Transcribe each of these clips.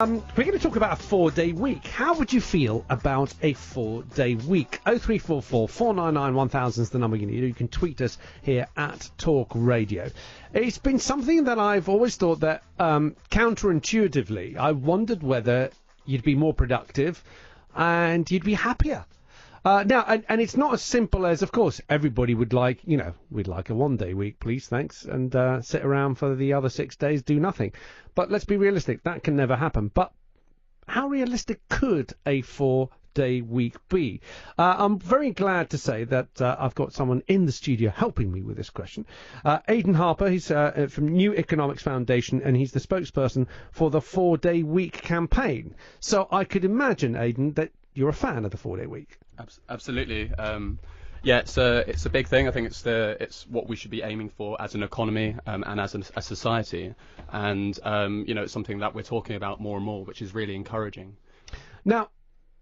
We're going to talk about a 4-day week. How would you feel about a 4-day week? 0344 499 1000 is the number you need. You can tweet us here at Talk Radio. It's been something that I've always thought that counterintuitively, I wondered whether you'd be more productive and you'd be happier. Now, and it's not as simple as, of course, everybody would like, we'd like a 1-day week, please, thanks, and sit around for the other 6 days, do nothing. But let's be realistic, that can never happen. But how realistic could a 4-day week be? I'm very glad to say that I've got someone in the studio helping me with this question. Aidan Harper, he's from New Economics Foundation, and he's the spokesperson for the 4-day week campaign. So I could imagine, Aidan, that you're a fan of the 4-day week. Absolutely. Yeah, it's a big thing. I think it's what we should be aiming for as an economy and as a society, and it's something that we're talking about more and more, which is really encouraging. Now,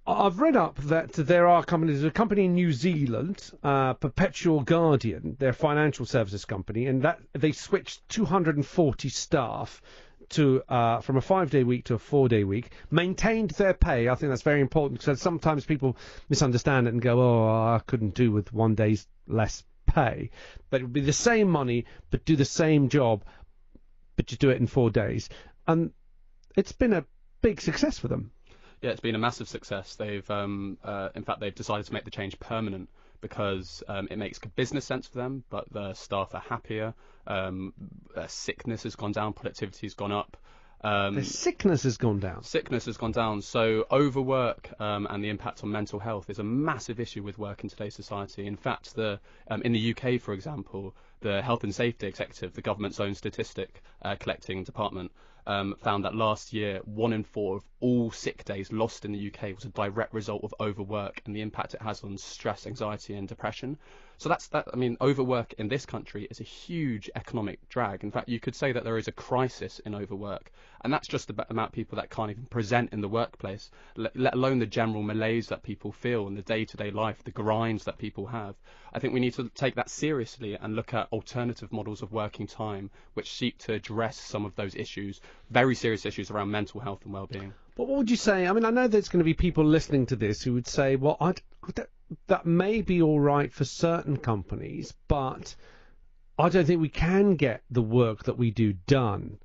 I've read up that there are companies. There's a company in New Zealand, Perpetual Guardian, their financial services company, and that they switched 240 staff to from a 5-day week to a 4-day week, maintained their pay. I think that's very important because sometimes people misunderstand it and go, oh, I couldn't do with 1 day's less pay. But it would be the same money, but do the same job, but you do it in 4 days. And it's been a big success for them. Yeah, it's been a massive success. They've, in fact, they've decided to make the change permanent because it makes business sense for them, but the staff are happier. Sickness has gone down, productivity has gone up. The sickness has gone down. Sickness has gone down. So overwork and the impact on mental health is a massive issue with work in today's society. In fact, in the UK, for example, the Health and Safety Executive, the government's own statistic collecting department, found that last year 1 in 4 of all sick days lost in the UK was a direct result of overwork and the impact it has on stress, anxiety and depression. So that's that. I mean, overwork in this country is a huge economic drag. In fact, you could say that there is a crisis in overwork, and that's just the amount of people that can't even present in the workplace, let alone the general malaise that people feel in the day-to-day life, the grinds that people have. I think we need to take that seriously and look at alternative models of working time which seek to address some of those issues, very serious issues around mental health and well-being. But what would you say? I mean, I know there's going to be people listening to this who would say, well, that may be all right for certain companies, but I don't think we can get the work that we do done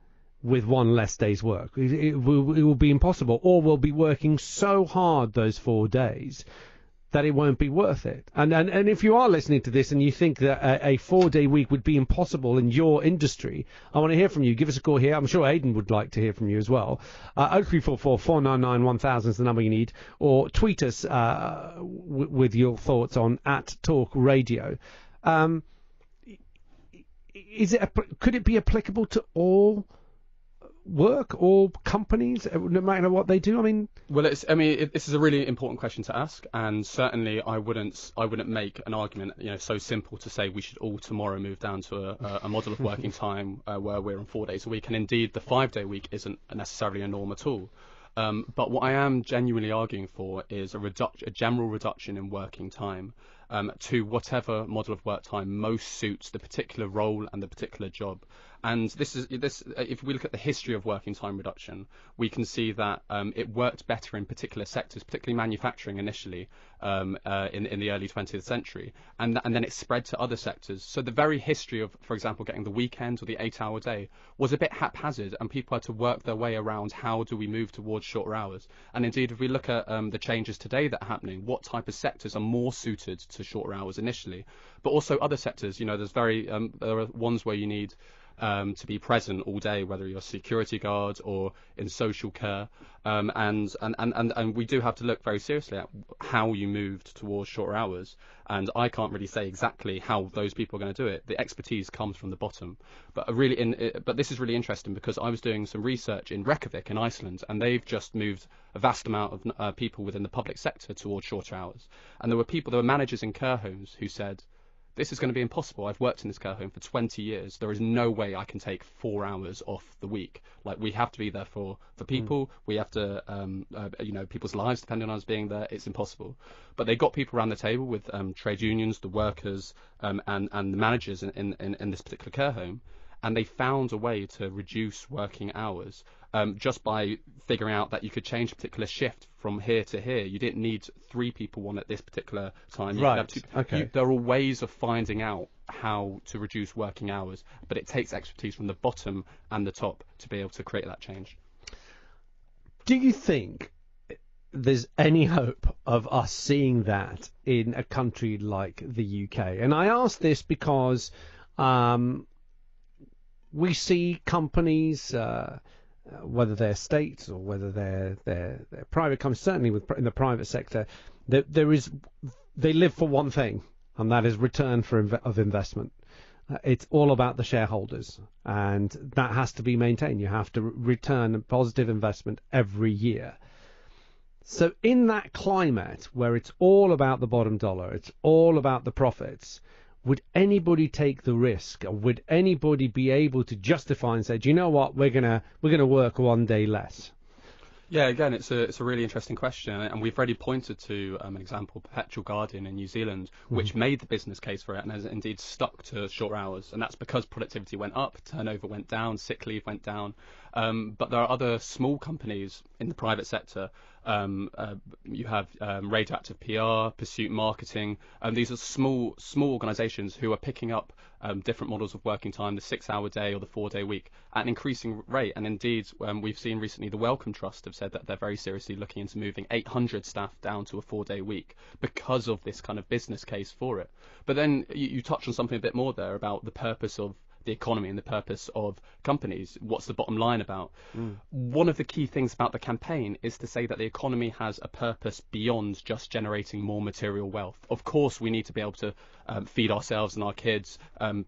with one less day's work. It will be impossible, or we'll be working so hard those 4 days that it won't be worth it. And if you are listening to this and you think that a 4-day week would be impossible in your industry, I want to hear from you. Give us a call here. I'm sure Aidan would like to hear from you as well. 0344 499 1000 is the number you need, or tweet us with your thoughts on @TalkRadio. Could it be applicable to all work, all companies, no matter what they do? I mean, this is a really important question to ask, and certainly I wouldn't make an argument, so simple to say we should all tomorrow move down to a model of working time where we're on 4 days a week, and indeed the 5-day week isn't necessarily a norm at all. But what I am genuinely arguing for is a general reduction in working time to whatever model of work time most suits the particular role and the particular job. And if we look at the history of working time reduction, we can see that it worked better in particular sectors, particularly manufacturing initially in the early 20th century, and then it spread to other sectors. So the very history of, for example, getting the weekend or the 8-hour day was a bit haphazard, and people had to work their way around how do we move towards shorter hours. And indeed, if we look at the changes today that are happening, what type of sectors are more suited to shorter hours initially, but also other sectors. There are ones where you need to be present all day, whether you're a security guard or in social care, and we do have to look very seriously at how you moved towards shorter hours. And I can't really say exactly how those people are going to do it. The expertise comes from the bottom. But this is really interesting because I was doing some research in Reykjavik in Iceland, and they've just moved a vast amount of people within the public sector towards shorter hours. And there were managers in care homes who said, this is going to be impossible. I've worked in this care home for 20 years. There is no way I can take 4 hours off the week. Like, we have to be there for people. We have to, people's lives depending on us being there. It's impossible. But they got people around the table with trade unions, the workers, and the managers in this particular care home. And they found a way to reduce working hours just by figuring out that you could change a particular shift from here to here. You didn't need 3 people on at this particular time. You could have 2. Okay. There are ways of finding out how to reduce working hours, but it takes expertise from the bottom and the top to be able to create that change. Do you think there's any hope of us seeing that in a country like the UK? And I ask this because we see companies, whether they're states or whether they're private companies, certainly in the private sector, they live for one thing, and that is return of investment. It's all about the shareholders, and that has to be maintained. You have to return a positive investment every year. So in that climate where it's all about the bottom dollar, it's all about the profits, would anybody take the risk, or would anybody be able to justify and say, do you know what, we're gonna work one day less? Yeah, again, it's a really interesting question, and we've already pointed to an example, Perpetual Guardian in New Zealand, which made the business case for it and has indeed stuck to short hours, and that's because productivity went up, turnover went down, sick leave went down. But there are other small companies in the private sector. You have Radioactive PR, Pursuit Marketing. These are small organisations who are picking up different models of working time, the 6-hour day or the 4-day week, at an increasing rate. And indeed, we've seen recently the Wellcome Trust have said that they're very seriously looking into moving 800 staff down to a 4-day week because of this kind of business case for it. But then you touched on something a bit more there about the purpose of the economy and the purpose of companies. What's the bottom line about? One of the key things about the campaign is to say that the economy has a purpose beyond just generating more material wealth. Of course, we need to be able to feed ourselves and our kids,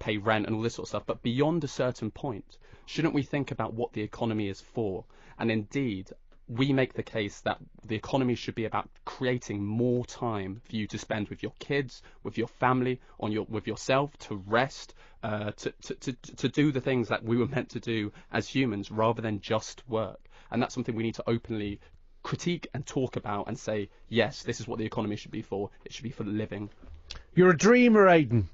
pay rent and all this sort of stuff. But beyond a certain point, shouldn't we think about what the economy is for? And indeed, we make the case that the economy should be about creating more time for you to spend with your kids, with your family, with yourself, to rest, to do the things that we were meant to do as humans rather than just work. And that's something we need to openly critique and talk about and say, yes, this is what the economy should be for. It should be for living. You're a dreamer, Aidan.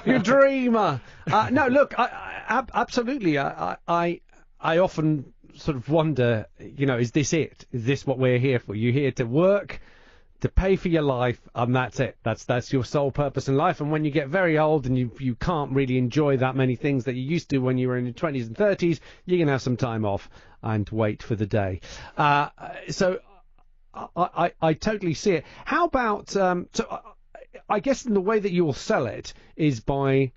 You're a dreamer. No, look, absolutely. I often sort of wonder, is this it? Is this what we're here for? You're here to work, to pay for your life, and that's it. That's your sole purpose in life. And when you get very old and you can't really enjoy that many things that you used to when you were in your 20s and 30s, you can have some time off and wait for the day. So I totally see it. How about, I guess in the way that you will sell it is by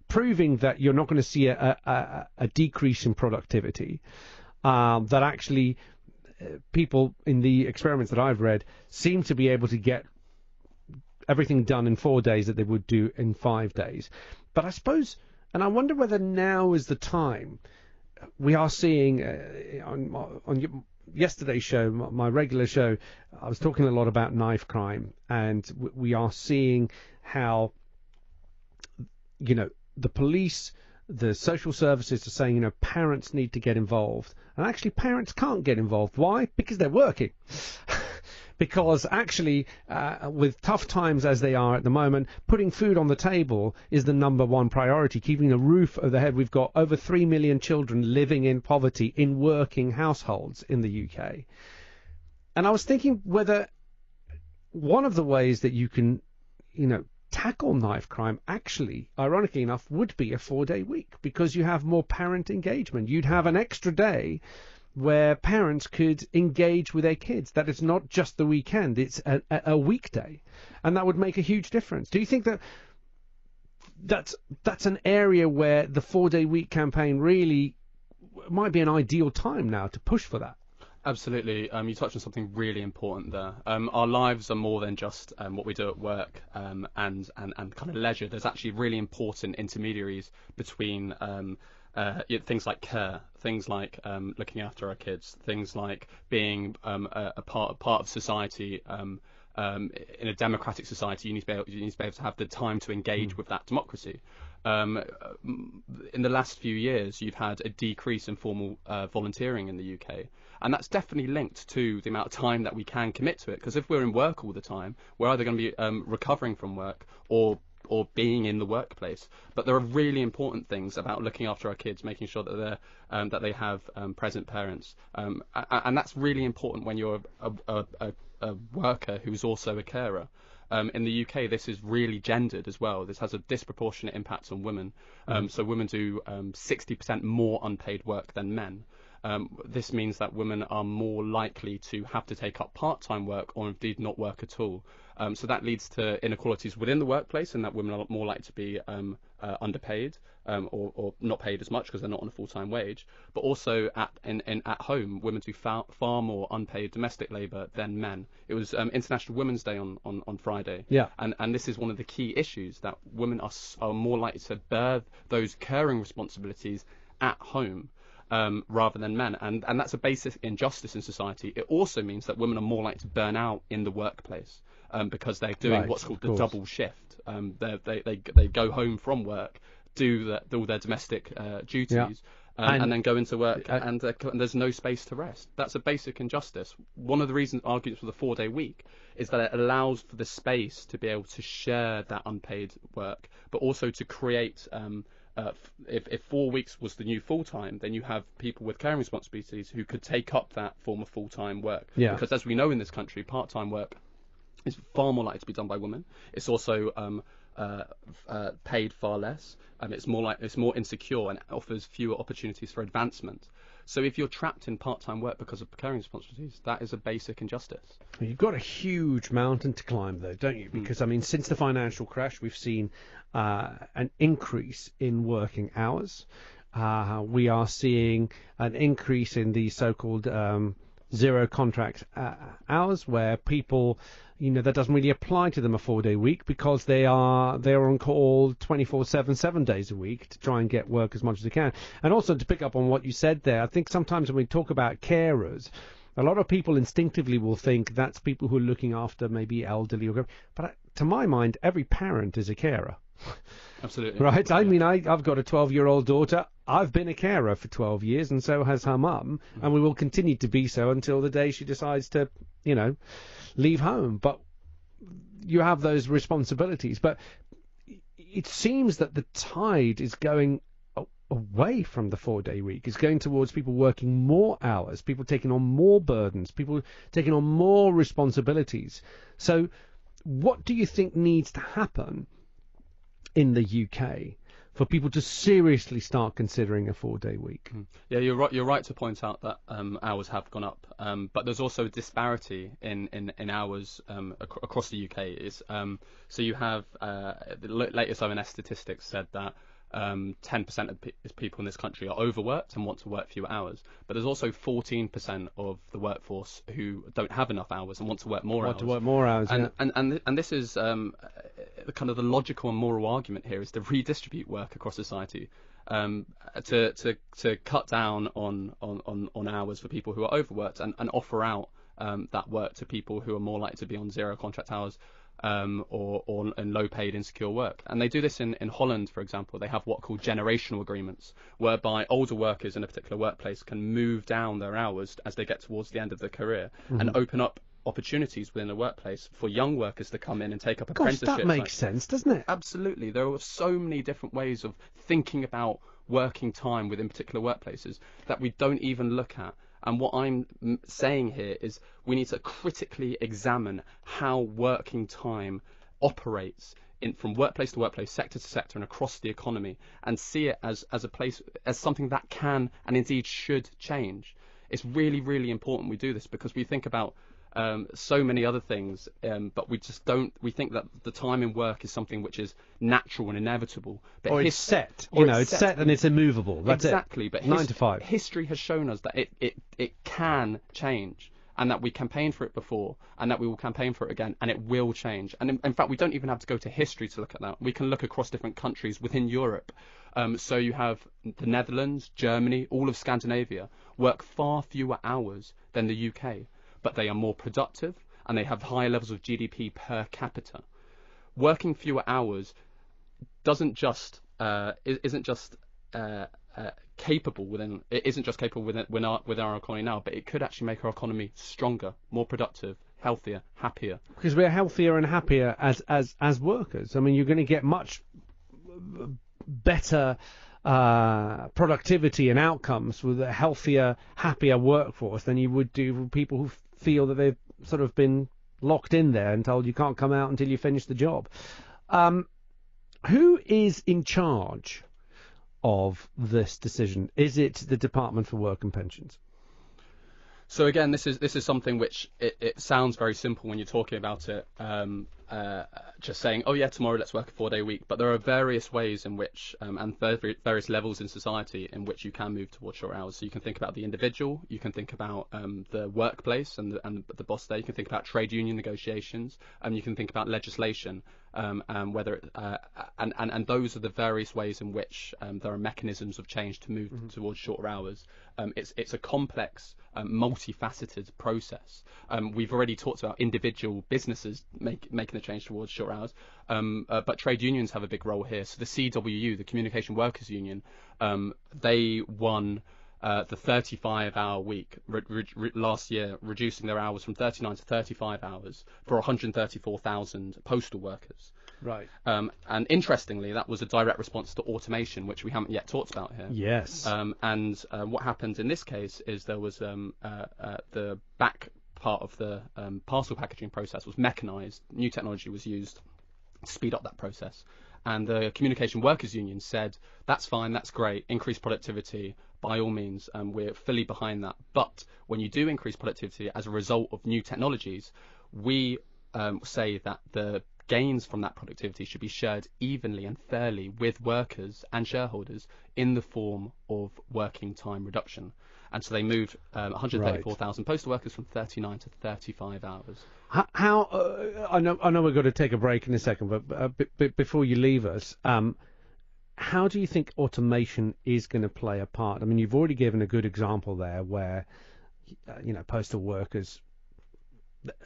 proving that you're not going to see a decrease in productivity, that actually people in the experiments that I've read seem to be able to get everything done in 4 days that they would do in 5 days. But I suppose, and I wonder whether now is the time. We are seeing on yesterday's show, my regular show, I was talking a lot about knife crime, and we are seeing how, the police, the social services are saying, parents need to get involved. And actually, parents can't get involved. Why? Because they're working. Because actually, with tough times as they are at the moment, putting food on the table is the number one priority, keeping a roof over their head. We've got over 3 million children living in poverty in working households in the UK. And I was thinking whether one of the ways that you can, tackle knife crime, actually, ironically enough, would be a 4-day week, because you have more parent engagement. You'd have an extra day where parents could engage with their kids, that it's not just the weekend, it's a weekday, and that would make a huge difference. Do you think that's an area where the 4-day week campaign really might be an ideal time now to push for that? Absolutely. You touched on something really important there. Our lives are more than just what we do at work and kind of leisure. There's actually really important intermediaries between things like care, things like looking after our kids, things like being a part of society. In a democratic society, you need to be able to have the time to engage with that democracy. In the last few years, you've had a decrease in formal volunteering in the UK. And that's definitely linked to the amount of time that we can commit to it. Because if we're in work all the time, we're either going to be recovering from work or or being in the workplace. But there are really important things about looking after our kids, making sure that that they have present parents, and that's really important when you're a worker who's also a carer. In the UK, this is really gendered as well. This has a disproportionate impact on women. So women do 60% more unpaid work than men. This means that women are more likely to have to take up part-time work or indeed not work at all. So that leads to inequalities within the workplace, and that women are more likely to be underpaid or not paid as much because they're not on a full-time wage. But also at home, women do far more unpaid domestic labour than men. It was International Women's Day on Friday. Yeah. And this is one of the key issues, that women are more likely to bear those caring responsibilities at home. Rather than men, and that's a basic injustice in society. It also means that women are more likely to burn out in the workplace because they're doing what's called the double shift. They go home from work, do all their domestic duties, and then go into work, and there's no space to rest. That's a basic injustice. One of the arguments for the 4-day week is that it allows for the space to be able to share that unpaid work, but also to create. If 4 weeks was the new full-time, then you have people with caring responsibilities who could take up that form of full-time work. Yeah. Because as we know in this country, part-time work is far more likely to be done by women. It's also paid far less. It's more insecure and offers fewer opportunities for advancement. So if you're trapped in part-time work because of caring responsibilities, that is a basic injustice. You've got a huge mountain to climb, though, don't you? Because, I mean, since the financial crash, we've seen an increase in working hours. We are seeing an increase in the so-called zero contract hours, where people, that doesn't really apply to them a 4-day week because they're on call 24/7, 7 days a week to try and get work as much as they can. And also, to pick up on what you said there, I think sometimes when we talk about carers, a lot of people instinctively will think that's people who are looking after maybe elderly or, but to my mind, every parent is a carer. Absolutely. Right. I mean, I've got a 12-year-old daughter. I've been a carer for 12 years, and so has her mum, and we will continue to be so until the day she decides to, leave home. But you have those responsibilities. But it seems that the tide is going away from the 4-day week. It's going towards people working more hours, people taking on more burdens, people taking on more responsibilities. So what do you think needs to happen in the UK for people to seriously start considering a 4-day week? Yeah, you're right. You're right to point out that hours have gone up, but there's also a disparity in hours across the UK. So you have the latest ONS statistics said that 10% of people in this country are overworked and want to work fewer hours, but there's also 14% of the workforce who don't have enough hours and want to work more hours. To work more hours, and this is kind of the logical and moral argument here, is to redistribute work across society, to cut down on hours for people who are overworked, and offer out that work to people who are more likely to be on zero contract hours. Or in low-paid, insecure work. And they do this in Holland, for example. They have what are called generational agreements, whereby older workers in a particular workplace can move down their hours as they get towards the end of their career, and open up opportunities within the workplace for young workers to come in and take up apprenticeships. That makes sense, doesn't it? Absolutely. There are so many different ways of thinking about working time within particular workplaces that we don't even look at. And what I'm saying here is we need to critically examine how working time operates from workplace to workplace, sector to sector, and across the economy, and see it as something that can and indeed should change. It's really, really important we do this, because we think about so many other things, but we just don't. We think that the time in work is something which is natural and inevitable. But it's set. It's set and it's immovable. That's exactly. it. But 9 to 5. History has shown us that it can change, and that we campaigned for it before, and that we will campaign for it again, and it will change. And in fact, we don't even have to go to history to look at that. We can look across different countries within Europe. So you have the Netherlands, Germany, all of Scandinavia work far fewer hours than the UK. But they are more productive, and they have higher levels of GDP per capita. Working fewer hours isn't just capable within our economy now, but it could actually make our economy stronger, more productive, healthier, happier. Because we're healthier and happier as workers. I mean, you're going to get much better productivity and outcomes with a healthier, happier workforce than you would do with people who feel that they've sort of been locked in there and told you can't come out until you finish the job. Who is in charge of this decision? Is it the Department for Work and Pensions? So again, this is something which it sounds very simple when you're talking about it, just saying, oh yeah, tomorrow let's work a 4-day week. But there are various ways in which, and various levels in society in which you can move towards short hours. So you can think about the individual, you can think about the workplace and the boss there, you can think about trade union negotiations, and you can think about legislation. And those are the various ways in which there are mechanisms of change to move towards shorter hours. It's a complex, multifaceted process. We've already talked about individual businesses making a change towards short hours, but trade unions have a big role here. So the CWU, the Communication Workers Union, they won the 35-hour week last year, reducing their hours from 39 to 35 hours for 134,000 postal workers. Right. And interestingly, that was a direct response to automation, which we haven't yet talked about here. Yes. And what happened in this case is there was the back part of the parcel packaging process was mechanized. New technology was used to speed up that process. And the Communication Workers Union said, that's fine, that's great, increase productivity, by all means, we're fully behind that. But when you do increase productivity as a result of new technologies, we say that the gains from that productivity should be shared evenly and fairly with workers and shareholders in the form of working time reduction. And so they moved 134,000 postal workers from 39 to 35 hours. How I know we've got to take a break in a second, but before you leave us, how do you think automation is going to play a part? I mean, you've already given a good example there where, postal workers,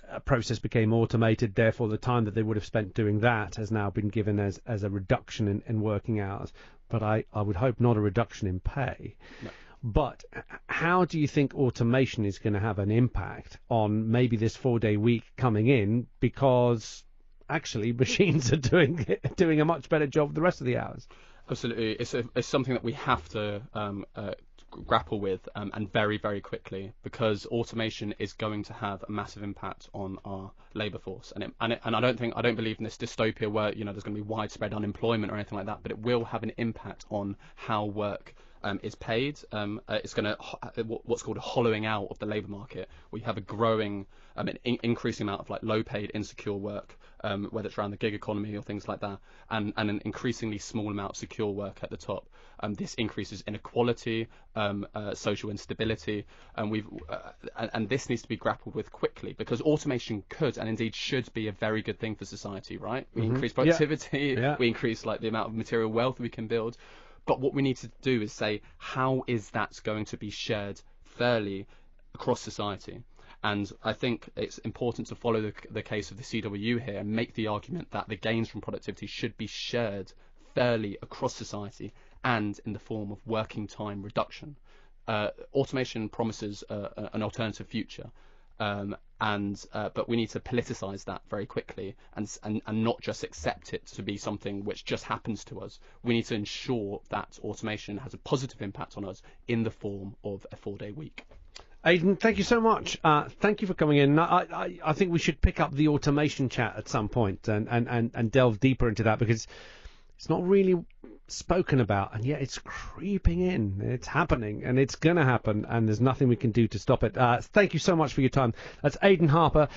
a process became automated, therefore the time that they would have spent doing that has now been given as a reduction in working hours. But I would hope not a reduction in pay. No. But how do you think automation is going to have an impact on maybe this 4-day week coming in, because actually machines are doing a much better job the rest of the hours? Absolutely. It's something that we have to grapple with, and very, very quickly, because automation is going to have a massive impact on our labour force. And I don't believe in this dystopia where there's going to be widespread unemployment or anything like that, but it will have an impact on how work is paid. It's going to what's called a hollowing out of the labour market. We have a growing, increasing amount of low-paid, insecure work, whether it's around the gig economy or things like that, and an increasingly small amount of secure work at the top. This increases inequality, social instability, and this needs to be grappled with quickly, because automation could and indeed should be a very good thing for society, right? We increase productivity, we increase the amount of material wealth we can build. But what we need to do is say, how is that going to be shared fairly across society? And I think it's important to follow the case of the CWU here and make the argument that the gains from productivity should be shared fairly across society and in the form of working time reduction. Automation promises an alternative future. But we need to politicise that very quickly and not just accept it to be something which just happens to us. We need to ensure that automation has a positive impact on us in the form of a 4-day week. Aidan, thank you so much. Thank you for coming in. I think we should pick up the automation chat at some point and delve deeper into that, because it's not really spoken about, and yet it's creeping in. It's happening, and it's going to happen, and there's nothing we can do to stop it. Thank you so much for your time. That's Aidan Harper,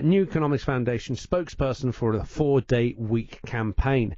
New Economics Foundation spokesperson for the 4-day week campaign.